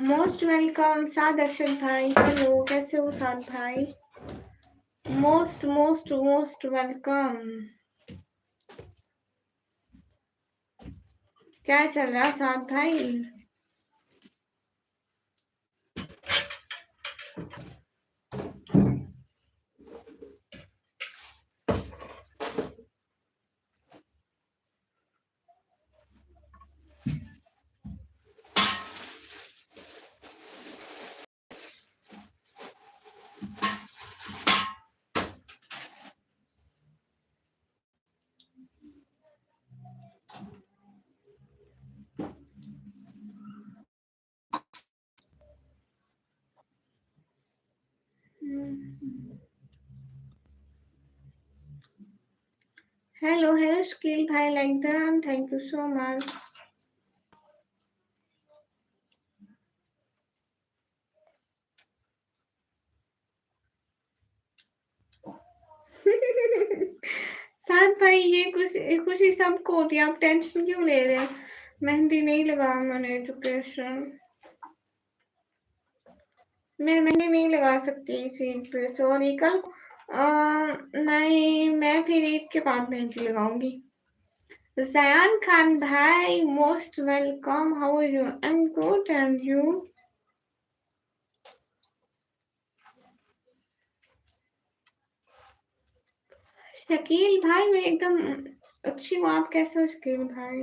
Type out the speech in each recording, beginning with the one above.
Most welcome साद अरशद भाई। Hello, कैसे हो साद भाई? Most most most welcome. क्या चल रहा साद भाई? हेलो हेलो शकील भाई Langton, thank you so much. साथ भाई ये खुशी सबको होती है, आप टेंशन क्यों ले रहे हैं? मेहंदी नहीं लगा मैंने एजुकेशन, मैं मेहंदी नहीं लगा सकती इसी पे, सॉरी। कल नहीं, मैं फिर ईद के बाद मेहंदी लगाऊंगी। Zayan Khan bhai, most welcome. How are you? I'm good, and you? Shakeel भाई मैं एकदम अच्छी हूँ, आप कैसे हो शकील भाई?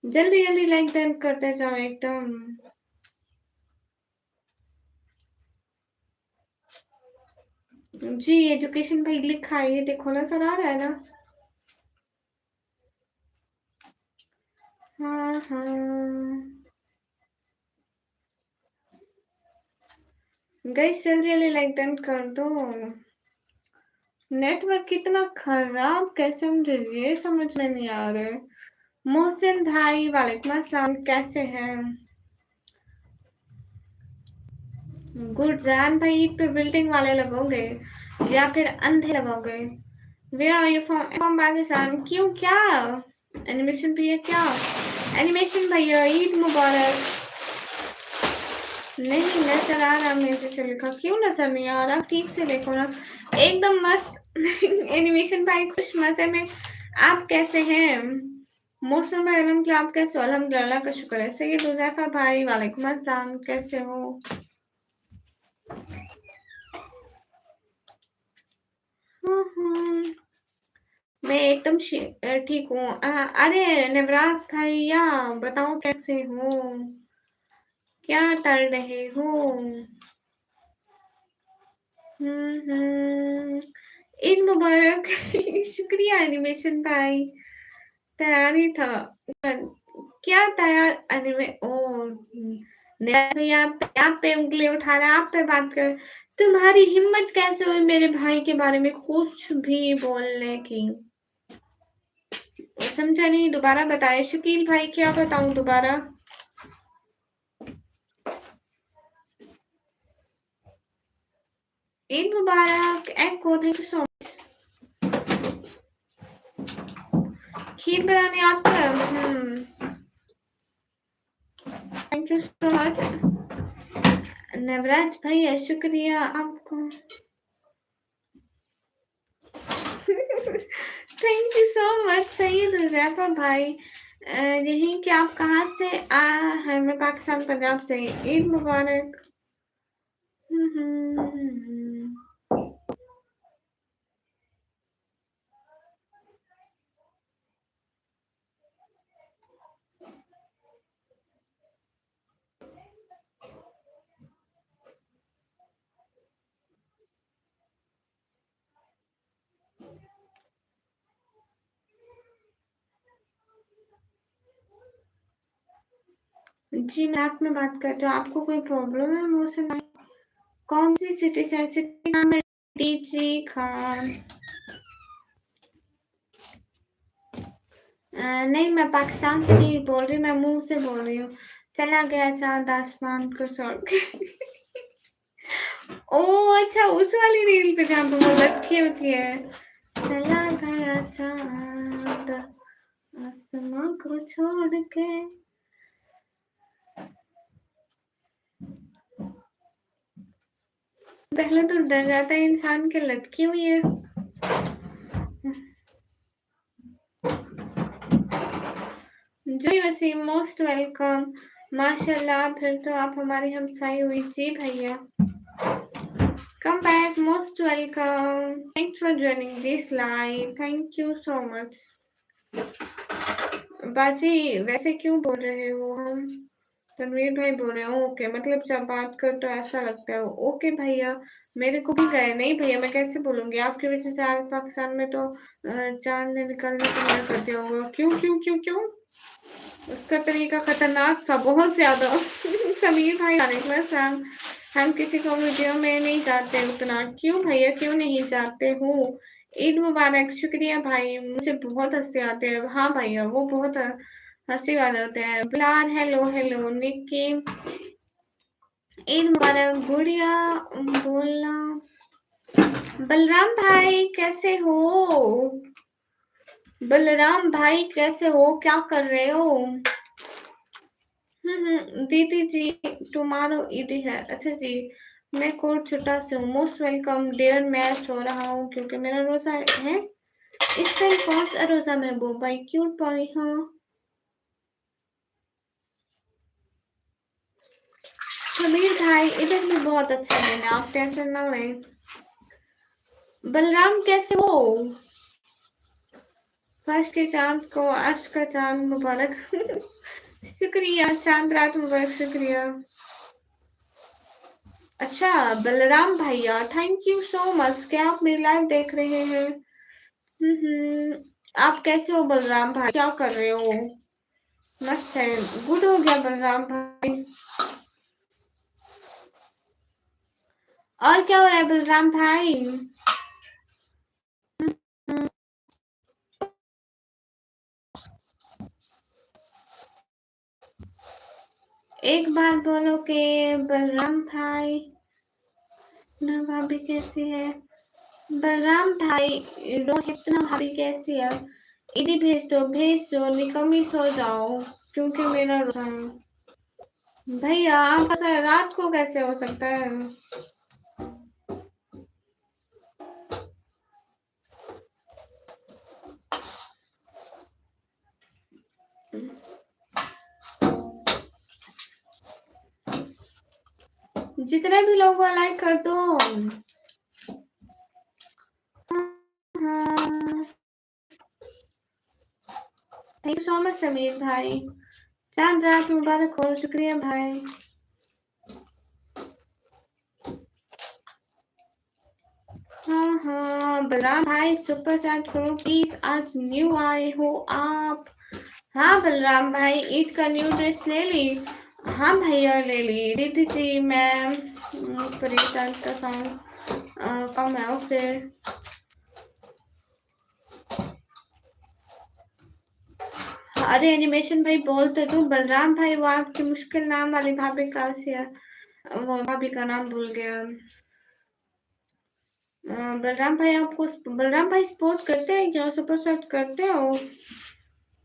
जल्दी जल्दी लाइक डन करते जाओ एकदम। जी एजुकेशन भाई लिखा है, ये देखो ना, सर आ रहा है ना? हाँ हाँ गाइस, जल्दी जल्दी लाइक डन कर दो। नेटवर्क कितना खराब, कैसे मुझे ये समझ में नहीं आ रहा है। मोहसिन भाई वालेकुम अस्सलाम, कैसे हैं? गुड। जान भाई ईद पे बिल्डिंग वाले लगोगे या फिर अंधे लगोगे? Where are you from? From Pakistan. क्यों, क्या एनिमेशन भी है क्या? एनिमेशन भैया ईद मुबारक। नहीं नजर आ रहा, मेरे से लिखा क्यों नजर नहीं आ रहा? ठीक से देखो ना, एकदम मस्त। एनिमेशन भाई खुश मजे में। आप कैसे हैं? मौसम भाई अलहमदुलिल्लाह, आप कैसे हो? अल्हम्दुलिल्लाह का शुक्र है। सैयद हुज़ैफा भाई वालेकुम अस्सलाम, कैसे हो? मैं एकदम ठीक हूँ। अरे नवराज भैया बताओ कैसे हो, क्या कर रहे हो? ईद मुबारक। शुक्रिया एनिमेशन भाई, तैयारी था। क्या तैयार एनिमे ओ भैया, आप पे उंगली उठा रहे, आप पे बात कर। तुम्हारी हिम्मत कैसे हुई मेरे भाई के बारे में कुछ भी बोलने की? समझा नहीं, दोबारा बताए शकील भाई, क्या बताऊं दोबारा? ईद मुबारक, एको थैंक यू सो मच। खीर बनाने आती है? Thank you so much Navraj भैया, शुक्रिया आपको। Thank you so much Saeed Huzaifa भाई। यही कि आप कहाँ से हैं? मैं पाकिस्तान पंजाब से। ईद मुबारक। जी, मैं आप में बात करती हूँ। आपको कोई प्रॉब्लम है मुँह से? नहीं। कौन सी सिटी से? सिटी नाम है टीची खान। नहीं, मैं पाकिस्तान से नहीं बोल रही, मैं मुँह से बोल रही हूँ। चला गया चाँद आसमान को छोड़ के। ओह! अच्छा, उस वाली रील पे जहाँ पे वो लटकी होती है। चला गया चाँद आसमां को छोड़ के। पहले तो डर जाता है इंसान के लटकी हुई है। जी वसीम, मोस्ट वेलकम। माशाल्लाह, फिर तो आप हमारी हमसाई हुई। जी भैया, come back, most welcome. Thanks for joining this live, thank you so much. बाजी वैसे क्यों बोल रहे हो? हम तनवीर भाई बोल रहे हो? ओके, मतलब जब बात कर तो ऐसा लगता है। ओके भैया, मेरे को भी गए नहीं भैया, मैं कैसे बोलूंगी? आपकी वजह से आज पाकिस्तान में तो चांद निकलने को मना कर दिया होगा। क्यों क्यों क्यों क्यों? उसका तरीका खतरनाक था बहुत ज्यादा। समीर भाई वालेकुम, हम किसी को वीडियो में नहीं जाते उतना। क्यों भैया, क्यों नहीं जाते हो? ईद मुबारक। शुक्रिया भाई, मुझे बहुत हंसी आते हैं। हाँ भैया, वो बहुत हंसी वाले होते हैं। Bilal, hello hello. निक्की, ईद मुबारक। गुड़िया बोलना। बलराम भाई कैसे हो? बलराम भाई कैसे हो? क्या कर रहे हो? दीदी जी, टुमारो ईद है। अच्छा जी, मैं कोट छुट्टा से हूँ। Most welcome dear. मैं सो रहा हूँ क्योंकि मेरा रोजा है। इस टाइम कौन सा रोजा महबूब भाई? Cute boy. हाँ समीर भाई, इधर भी बहुत अच्छा दिन है, आप टेंशन ना लें। बलराम कैसे हो? फर्स्ट के चांद को आज का चांद मुबारक। शुक्रिया, चांद रात मुबारक। शुक्रिया। अच्छा बलराम भैया, थैंक यू सो मच। क्या आप मेरी लाइव देख रहे हैं? आप कैसे हो बलराम भाई? क्या कर रहे हो? मस्त है। गुड हो गया बलराम भाई। और क्या हो रहा है बलराम भाई? एक बार बोलो के बलराम भाई। ना भाभी कैसी है? बलराम भाई, रोहित ना भाभी कैसी है? इधर भेज दो, निकम्मी सो जाओ क्योंकि मेरा रोजा है। भैया आप ऐसा रात को कैसे हो सकता है? जितने भी लोग को लाइक कर दो। Thank you so much Sameer भाई। चांद रात मुबारक हो। शुक्रिया भाई। हाँ बलराम भाई, सुपर चैट करो प्लीज। आज न्यू आए हो आप? हाँ बलराम भाई, ईद का न्यू ड्रेस ले ली? हाँ भैया ले ली। दीदी जी मैं परेशान का सॉन्ग कम है उसे। अरे एनिमेशन भाई बोल तो तू। बलराम भाई, वो आपकी मुश्किल नाम वाली भाभी कहाँ से है? वो भाभी का नाम भूल गया। बलराम भाई, आपको बलराम भाई सपोर्ट करते हैं क्या? सुपर चैट करते हो?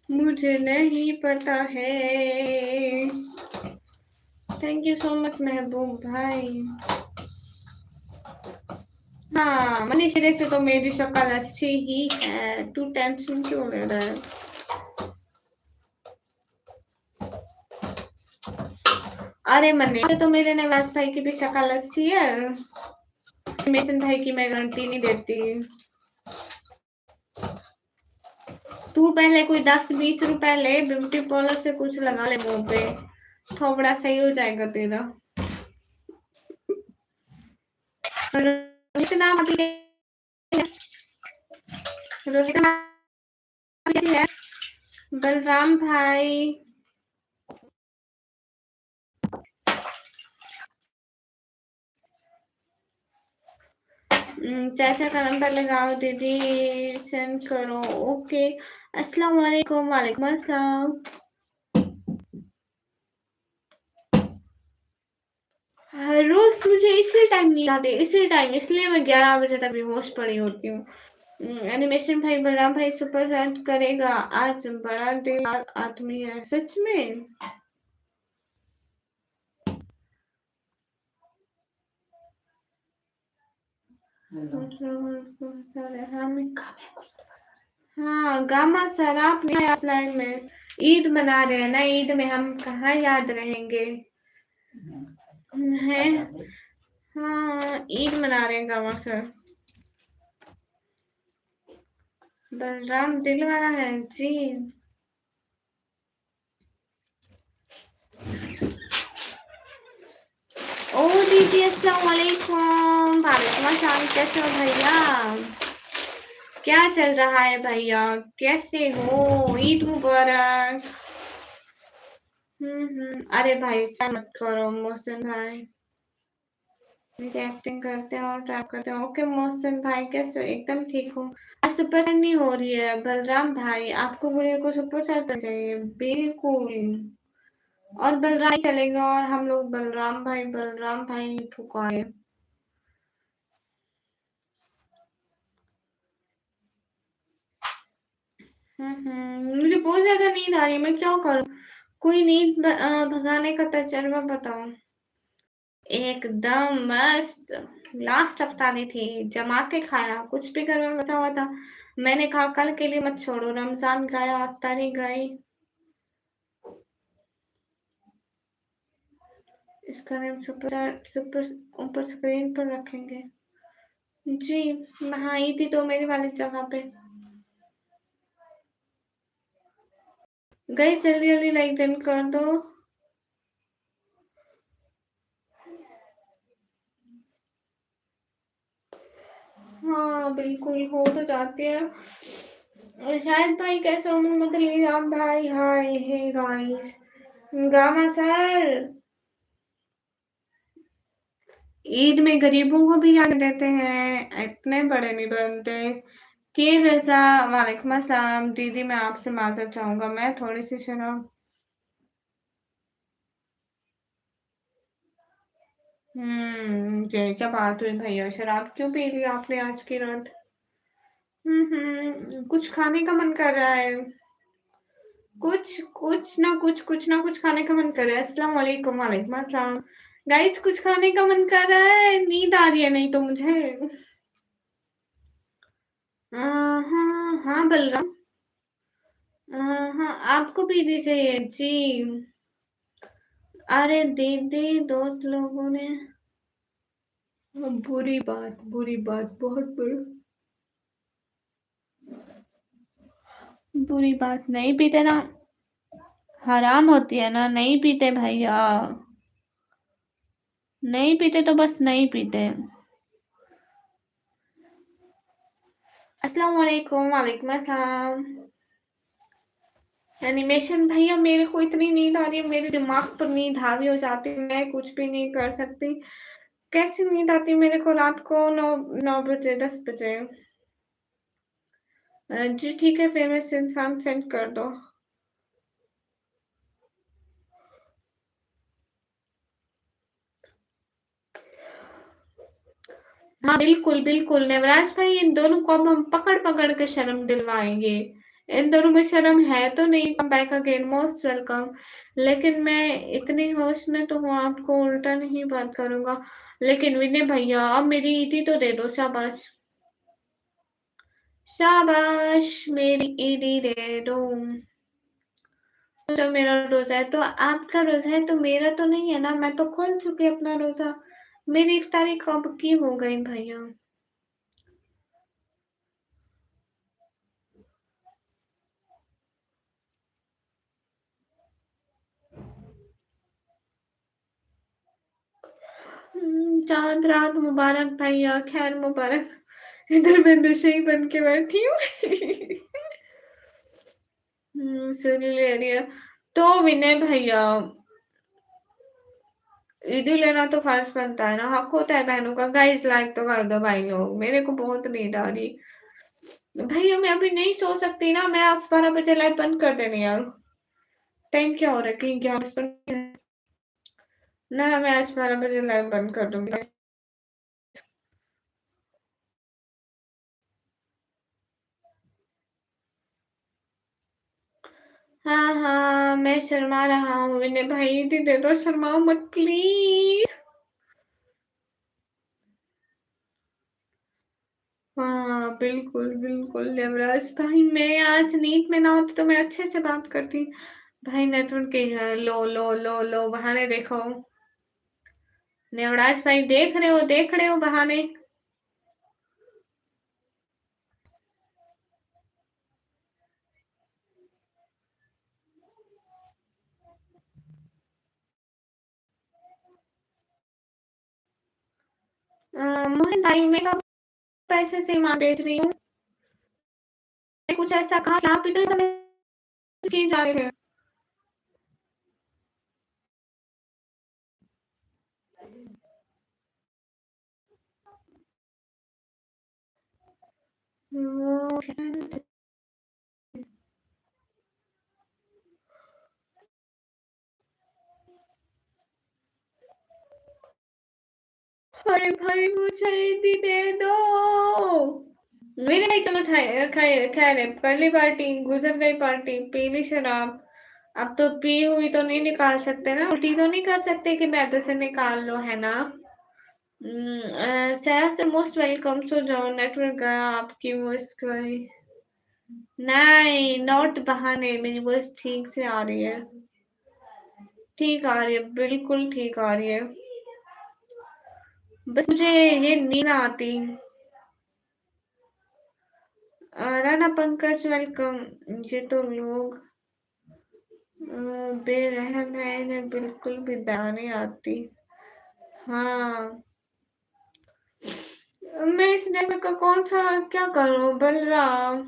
मुझे नहीं पता है। थैंक यू सो मच महबूब भाई। हाँ, मनीष सिरे से तो मेरी शक्ल अच्छी ही है, तू टेंशन क्यों ले रहा है? अरे मनीष तो मेरे नवाज भाई की भी शक्ल अच्छी है, मेशन भाई की मैं गारंटी नहीं देती। तू पहले कोई 10-20 रुपए ले, ब्यूटी पार्लर से कुछ लगा ले मुंह पे, थोड़ा सही हो जाएगा तेरा। रोहित नाम अभी रोहित नाम है बलराम भाई। चाचा का नंबर लगाओ दीदी, सेंड करो। ओके, अस्सलाम वालेकुम। वालेकुम अस्सलाम। हर रोज मुझे इसी टाइम नींद आती है, इसी टाइम, इसलिए मैं 11 बजे तक बेहोश पड़ी होती हूँ। एनिमेशन भाई बलराम भाई सुपर चैट करेगा आज, बड़ा दिलदार आदमी है सच में। हाँ गामा सर आप नहीं आए लाइन में, ईद मना रहे हैं ना, ईद में हम कहाँ याद रहेंगे हैं। हाँ ईद मना रहे हैं गामा सर। बलराम दिल वाला है जी। ओ दीदी अस्सलाम वालेकुम। वालेकुम अस्सलाम, कैसे हो भैया? क्या चल रहा है भैया, कैसे हो? ईद मुबारक। अरे भाई ऐसा मत करो मोहसिन भाई, मेरी एक्टिंग करते हैं और ट्रैप करते हैं। ओके मोहसिन भाई कैसे हो? एकदम ठीक हूँ। आज सुपर चैट नहीं हो रही है बलराम भाई, आपको बोलिए को सुपर चैट चाहिए बिल्कुल, और बलराम चलेगा, और हम लोग बलराम भाई पुकारे। मुझे बहुत ज्यादा नींद आ रही है, मैं क्या करूँ? कोई नींद भगाने का तजर्बा बताओ। एकदम मस्त, लास्ट अफ्तारी थी, जमा के खाया, कुछ भी घर में बचा हुआ था, मैंने कहा कल के लिए मत छोड़ो, रमजान गया अफ्तारी गई। इसका नेम सुपर सुपर ऊपर स्क्रीन पर रखेंगे जी। हाँ आई थी तो मेरी वाली जगह पे गई, जल्दी जल्दी लाइक डन कर दो। हाँ बिल्कुल हो तो जाती है। और शायद भाई कैसे हो? मोहम्मद अली भाई hi hey guys. Gama sir Eid में गरीबों को भी याद देते हैं, इतने बड़े नहीं बनते। के रजा वालेकुम अस्सलाम। दीदी मैं आपसे माजरत चाहूंगा, मैं थोड़ी सी शराब ये क्या बात हुई भैया, शराब क्यों पी ली आपने आज की रात? कुछ खाने का मन कर रहा है, कुछ ना कुछ खाने का मन कर रहा है। अस्सलाम वालेकुम। वालेकुम अस्सलाम। गाइस कुछ खाने का मन कर रहा है, नींद आ रही है नहीं तो मुझे। हाँ हाँ बलराम। हाँ आपको भी दी चाहिए जी। अरे दीदी दोस्त लोगों ने, बुरी बात बहुत बुरी बात, नहीं पीते ना, हराम होती है ना, नहीं पीते भैया, नहीं पीते तो बस नहीं पीते। अस्सलाम वालेकुम। वालेकुम अस्सलाम। एनिमेशन भैया मेरे को इतनी नींद आ रही है, मेरे दिमाग पर नींद हावी हो जाती है, मैं कुछ भी नहीं कर सकती। कैसी नींद आती है मेरे को रात को 9 बजे 10 बजे। जी ठीक है फेमस इंसान सेंड कर दो। हाँ बिल्कुल बिल्कुल नेवराज भाई, इन दोनों को अब हम पकड़ पकड़ के शर्म दिलवाएंगे, इन दोनों में शर्म है तो नहीं। Come back again, most welcome. लेकिन मैं इतनी होश में तो हूँ, आपको उल्टा नहीं बात करूंगा। लेकिन विनय भैया अब मेरी ईदी तो दे दो, शाबाश शाबाश, मेरी ईदी दे दो। तो मेरा रोजा है तो आपका रोजा है, तो मेरा तो नहीं है ना, मैं तो खोल चुकी अपना रोजा। मेरी इफ्तारी कब की हो गई भैया। चांद रात मुबारक भैया, खैर मुबारक। इधर मैं नशे ही बन के बैठी हूँ। सुन ले रही है। तो विनय भैया, ईदी लेना तो फर्ज बनता है ना, हक होता है बहनों का। गाइस लाइक तो कर दो भाई लोग, मेरे को बहुत नींद आ रही। भैया मैं अभी नहीं सो सकती ना, मैं आज 12 बजे लाइव बंद कर देनी यार। टाइम क्या हो रहा है, कहीं 11 ना ना, मैं आज 12 बजे लाइव बंद कर दूंगी। हाँ हाँ, मैं शर्मा रहा हूँ विनय भाई, दे दो, शर्माओ मत प्लीज। हाँ बिल्कुल बिल्कुल देवराज भाई, मैं आज नींद में ना होती तो मैं अच्छे से बात करती। भाई नेटवर्क के लो लो लो लो बहाने देखो। देवराज भाई देख रहे हो बहाने। मोहन भाई मैं कब पैसे से मां बेच रही हूँ। कुछ ऐसा कहा कि आप इतने समय किए जा रहे हैं। वो अरे भाई मुझे भी दे दो। मेरे भाई चलो खैर है, कर ली पार्टी, गुजर गई पार्टी, पी ली शराब। अब तो पी हुई तो नहीं निकाल सकते ना, उल्टी तो नहीं कर सकते कि मैदे से निकाल लो, है ना। सया से मोस्ट वेलकम। सो जाओ, नेटवर्क गया आपकी वॉइस गई। नहीं नॉट बहाने, मेरी वॉइस ठीक से आ रही है। ठीक आ रही है, बिल्कुल ठीक आ रही है। बस मुझे ये नींद आती। राणा पंकज वेलकम। ये तो लोग बेरहम है, इन्हें बिल्कुल भी दया नहीं आती। हाँ, मैं इस नेटवर्क का कौन सा क्या करूं बलराम।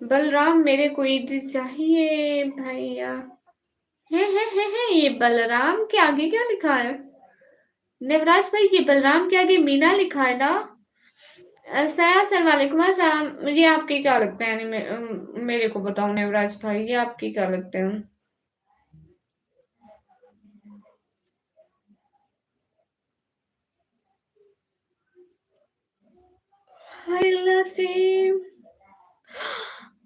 बलराम मेरे को ईद चाहिए भैया। है ये बलराम के आगे क्या लिखा है। देवराज भाई ये बलराम के आगे मीना लिखा है ना। सया सर वालेकुम अस्सलाम। ये आपके क्या लगते हैं, यानी मेरे को बताओ देवराज भाई, ये आपके क्या लगते हैं। हाय नसीम,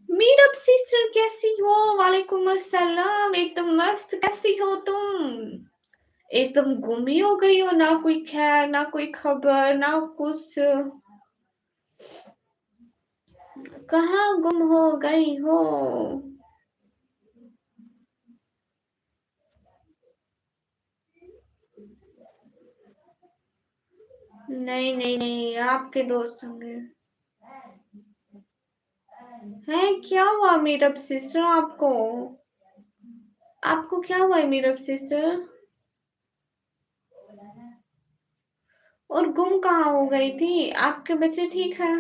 मीरब सिस्टर कैसी हो। वालेकुम अस्सलाम, एकदम मस्त, कैसी हो तुम। एकदम गुम ही हो गई हो, ना कोई खैर ना कोई खबर ना कुछ। कहाँ गुम हो गई हो। नहीं नहीं नहीं, आपके दोस्त होंगे। है क्या हुआ मीरब सिस्टर आपको। आपको क्या हुआ है मीरब सिस्टर। और गुम कहाँ हो गई थी, आपके बच्चे ठीक है।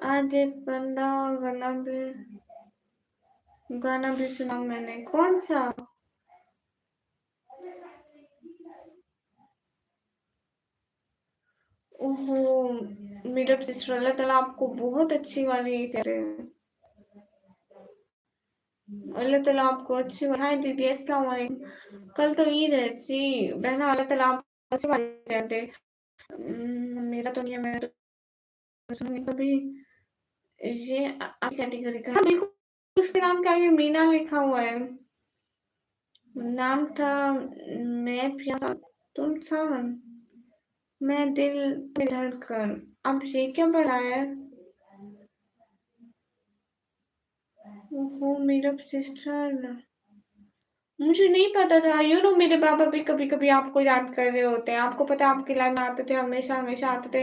आज एक बंदा गाना भी सुना मैंने, कौन सा। ओहो, मीरब सिस्टर, अल्लाह ताला आपको बहुत अच्छी वाली करे। अल्लाह ताला आपको अच्छी हाय दीदी अस्सलाम वालेकुम। कल तो ईद है जी। बहना अल्लाह ताला आपको अच्छी वाली दे। मेरा तो नहीं है, मैं तो सुनी कभी ये आप कैटेगरी का। हाँ, बिल्कुल उसके नाम क्या है? मीना लिखा हुआ है। नाम था मैं प्यासा तुम सावन मैं दिल में धड़कन। अब ये क्या बनाया है? ओहो मेरा सिस्टर। मुझे नहीं पता था। मेरे पापा भी कभी-कभी आपको याद कर रहे होते हैं। आपको पता है आपकी लाइफ में आते थे, हमेशा आते थे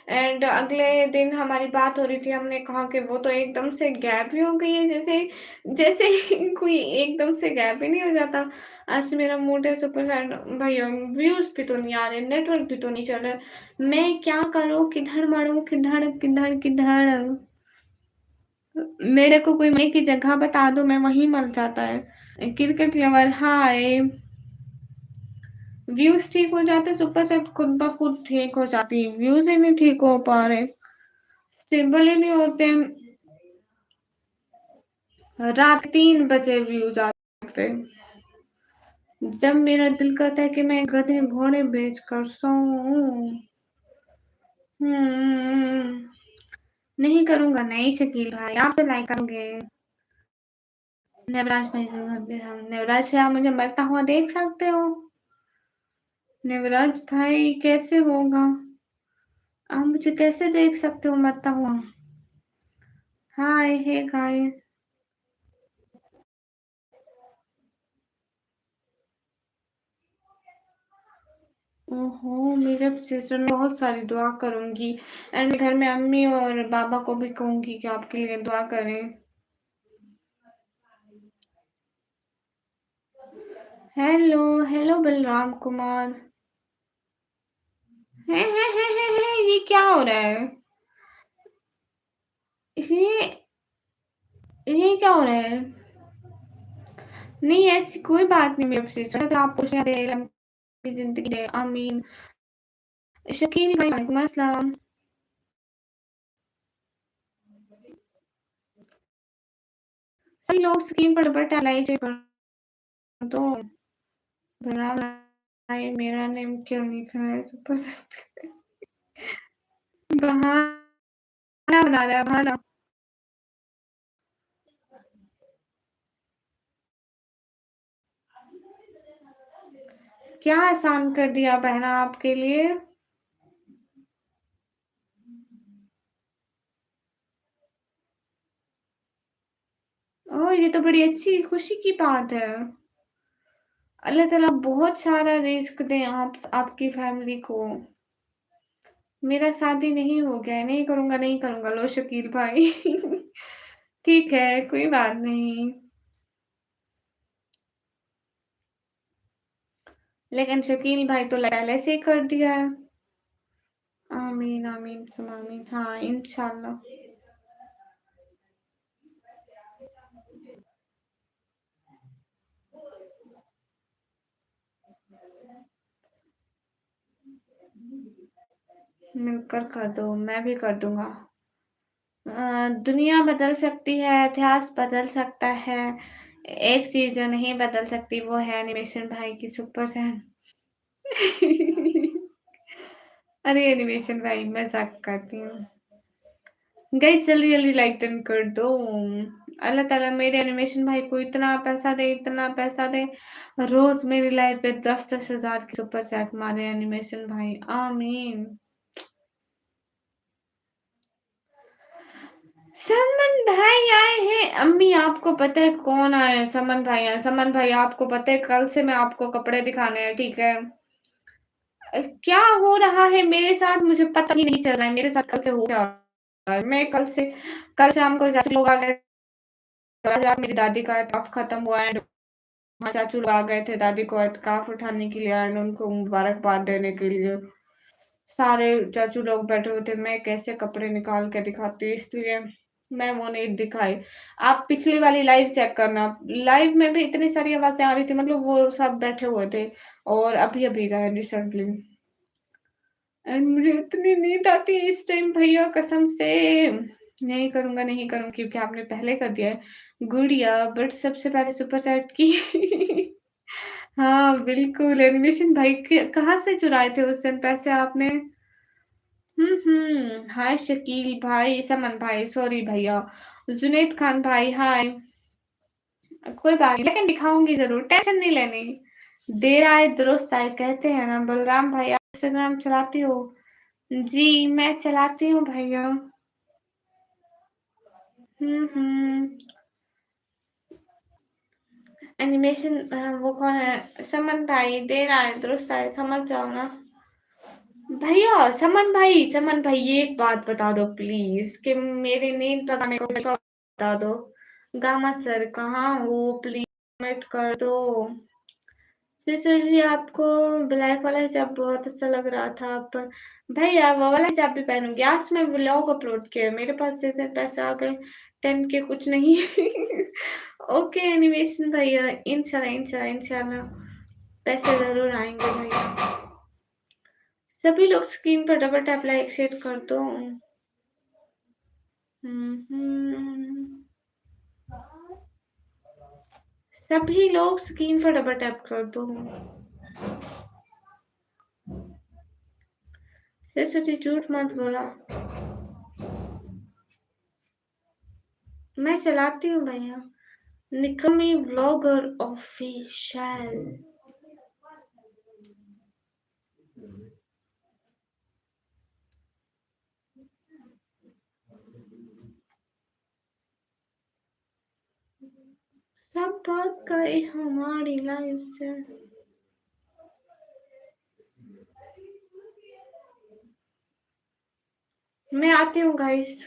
एंड अगले दिन हमारी बात हो रही थी, हमने कहा कि वो तो एकदम से गैप ही हो गई है जैसे जैसे कोई एकदम से गैप ही नहीं हो जाता। आज मेरा मूड है सुपर सैड भैया व्यूज़ भी तो नहीं आ रहे, नेटवर्क भी तो नहीं चल रहा। मैं क्या करूँ? किधर मरूँ? किधर? मेरे को कोई मरने की जगह बता दो, मैं वहीं मर जाता है। क्रिकेट लवर हाय। व्यूज ठीक हो जाते सुपर सेट खुद ब खुद ठीक हो जाती। व्यूज ही नहीं ठीक हो पा रहे, स्टेबल ही नहीं होते। रात 3 बजे व्यूज आते जब मेरा दिल करता है कि मैं गधे घोड़े बेच कर सोऊं। हम्म, नहीं करूंगा नहीं शकील भाई, आप तो लाइक करोगे। नवराज भाई के घर पे हम नवराज भाई, आप मुझे मरता हुआ देख सकते हो? नवराज भाई कैसे होगा? आप मुझे कैसे देख सकते हो मरता हुआ? हाय हे गाइस। ओहो मेरे सिस्टर में बहुत सारी दुआ करूंगी एंड घर में अम्मी और बाबा को भी कहूंगी कि आपके लिए दुआ करें। Hello hello Balram Kumar. ये क्या हो रहा है? ये क्या हो रहा है? नहीं ऐसी कोई बात नहीं मेरे सिस्टर, आप पूछ रहे हैं लंबी जिंदगी दे आमीन। शकील भाई वालेकुम अस्सलाम। सभी लोग स्क्रीन पर बटन लाइक पर तो बलराम भाई मेरा नेम क्यों लिख रहा है सुपर बहाना बना रहा है बहाना। क्या आसान कर दिया बहना आपके लिए? ओह! ये तो बड़ी अच्छी खुशी की बात है। अल्लाह ताला बहुत सारा रिज़्क दें आपकी फैमिली को। मेरा शादी नहीं हो गया है, नहीं करूँगा लो शकील भाई। ठीक है, कोई बात नहीं। लेकिन शकील भाई तो पहले से ही कर दिया है। आमीन, आमीन सुमा आमीन। हाँ, इंशाल्लाह। मिलकर कर दो, मैं भी कर दूँगा। दुनिया बदल सकती है, इतिहास बदल सकता है। एक चीज़ जो नहीं बदल सकती वो है एनिमेशन भाई की सुपर सैन। अरे एनिमेशन भाई मज़ाक करती हूँ। गाइस जल्दी-जल्दी लाइक डन कर दो। अल्लाह ताला मेरे एनिमेशन भाई को इतना पैसा दे, रोज़ मेरी लाइफ पे 10-10 हज़ार की सुपर चैट मारे एनिमेशन भाई, आमीन। समन भाई आए हैं। अम्मी आपको पता है कौन आए हैं? समन भाई आए हैं। समन भाई आपको पता है कल से मैं आपको कपड़े दिखाने हैं, ठीक है? क्या हो रहा है मेरे साथ मुझे पता ही नहीं चल रहा है। मेरे साथ कल से हो क्या रहा है? मैं कल शाम को चाचू लोग आ गए। आज रात मेरी दादी का एतकाफ़ खत्म हुआ एंड वहाँ चाचू लोग आ गए थे दादी को एतकाफ़ उठाने के लिए एंड उनको मुबारकबाद देने के लिए। सारे चाचू लोग बैठे हुए थे। मैं कैसे कपड़े निकाल के दिखाती इसलिए मैं वो नहीं दिखाई। आप पिछली वाली लाइव चेक करना। लाइव में भी इतनी सारी आवाज़ें आ रही थी मतलब वो सब बैठे हुए थे और अभी-अभी गए रिसेंटली। एंड मुझे इतनी नींद आती है इस टाइम भैया कसम से। नहीं करूँगा, नहीं करूँ क्योंकि आपने पहले कर दिया है। गुड़िया बट सबसे पहले सुपर चैट की हाँ, बिल्कुल एनिमेशन भाई क कहाँ से चुराए थे उस दिन पैसे आपने? हाय शकील भाई, समन भाई, सॉरी भैया, जुनैद खान भाई हाय। कोई बात नहीं, लेकिन दिखाऊँगी ज़रूर, टेंशन नहीं लेनी। देर आए दुरुस्त आए कहते हैं ना। बलराम भाई आप इंस्टाग्राम चलाती हो? जी, मैं चलाती हूँ भैया। हुँ। एनिमेशन वो कौन है? समन भाई देर आए दुरुस्त आए समझ जाओ ना। भैया समन भाई ये एक बात बता दो प्लीज़ कि मेरी नींद भगाने को बता दो। गामा सर कहाँ हो? प्लीज़ कमेंट कर दो। सिस्टर जी आपको ब्लैक वाला हिजाब बहुत अच्छा लग रहा था पर भैया वो वाला हिजाब भी पहनूंगी। आज मैं व्लॉग अपलोड किया मेरे पास जैसे पैसे आ गए 10 के कुछ नहीं ओके एनिमेशन भैया इंशाल्लाह पैसे जरूर आएंगे भैया। सभी लोग स्क्रीन पर डबल टैप लाइक शेयर कर दो। हम्म। सभी लोग स्क्रीन पर डबल टैप कर दो। सिस्टर जी झूठ मत बोला। मैं चलाती हूँ भैया। निकमी व्लॉगर ऑफिशियल। सब बात करें हमारी लाइफ से। मैं आती हूँ गाइस।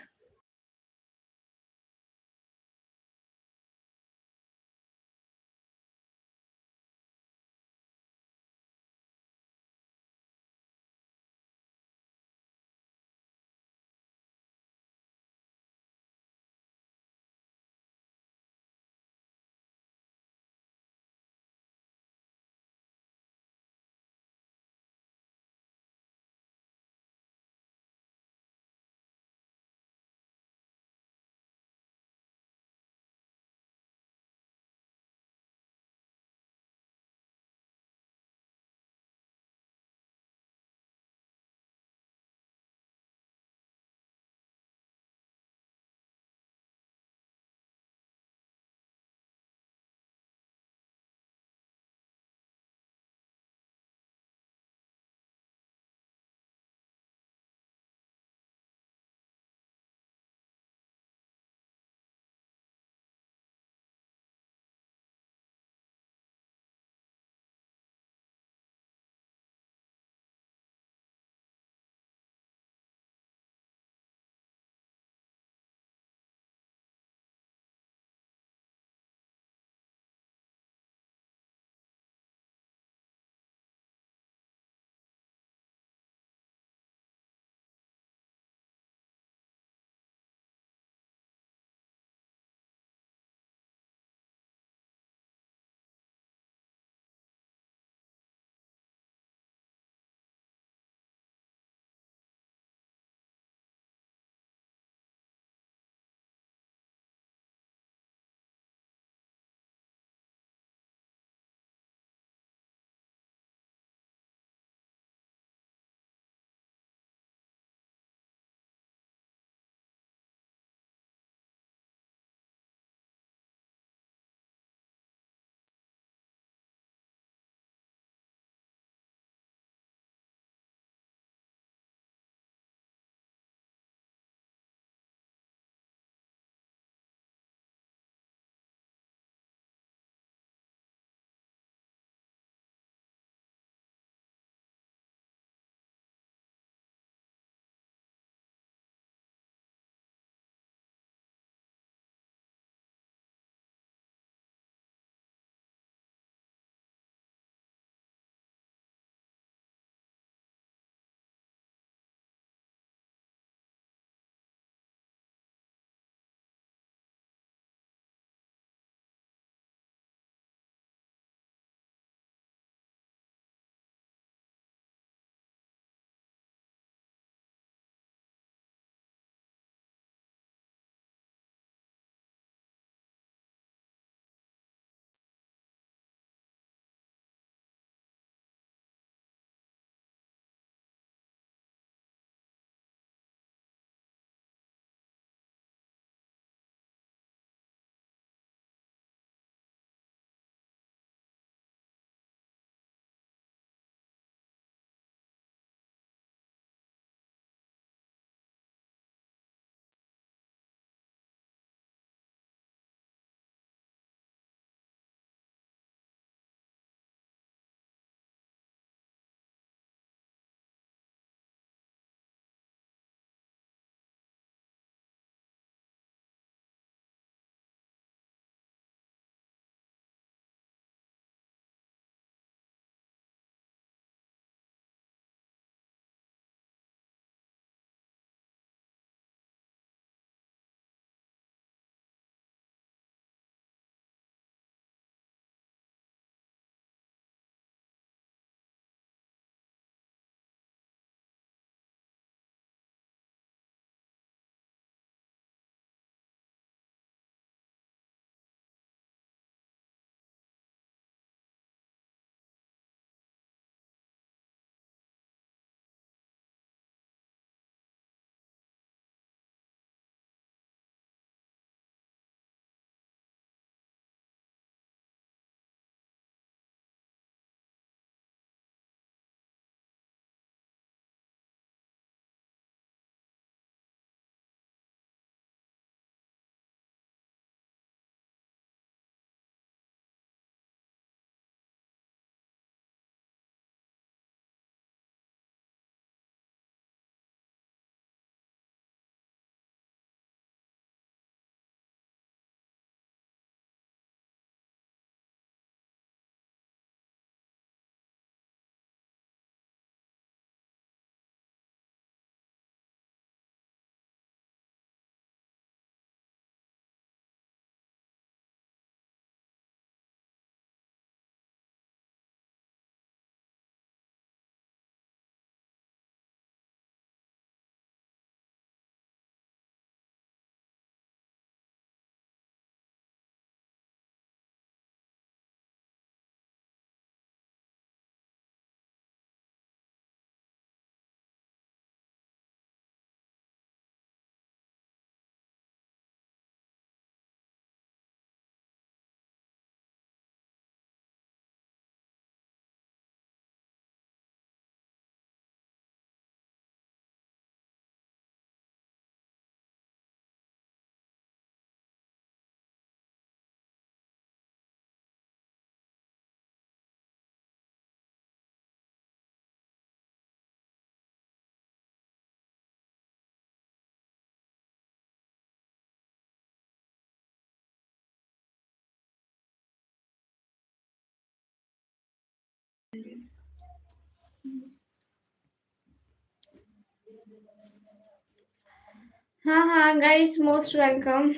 हाँ, हाँ, गाइस मोस्ट वेलकम।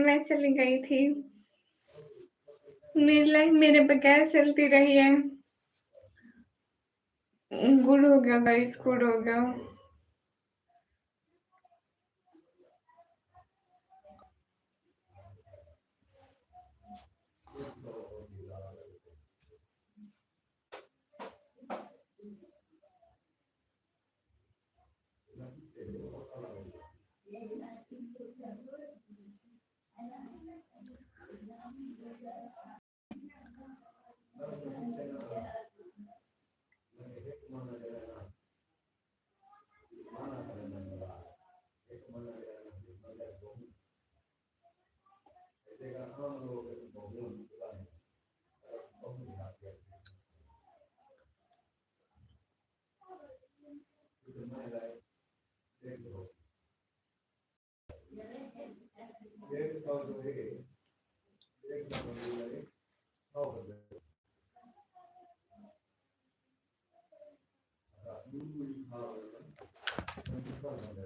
मैं चली गई थी। मेरी लाइफ मेरे बगैर चलती रही है। गुड हो गया गाइस, गुड हो गया।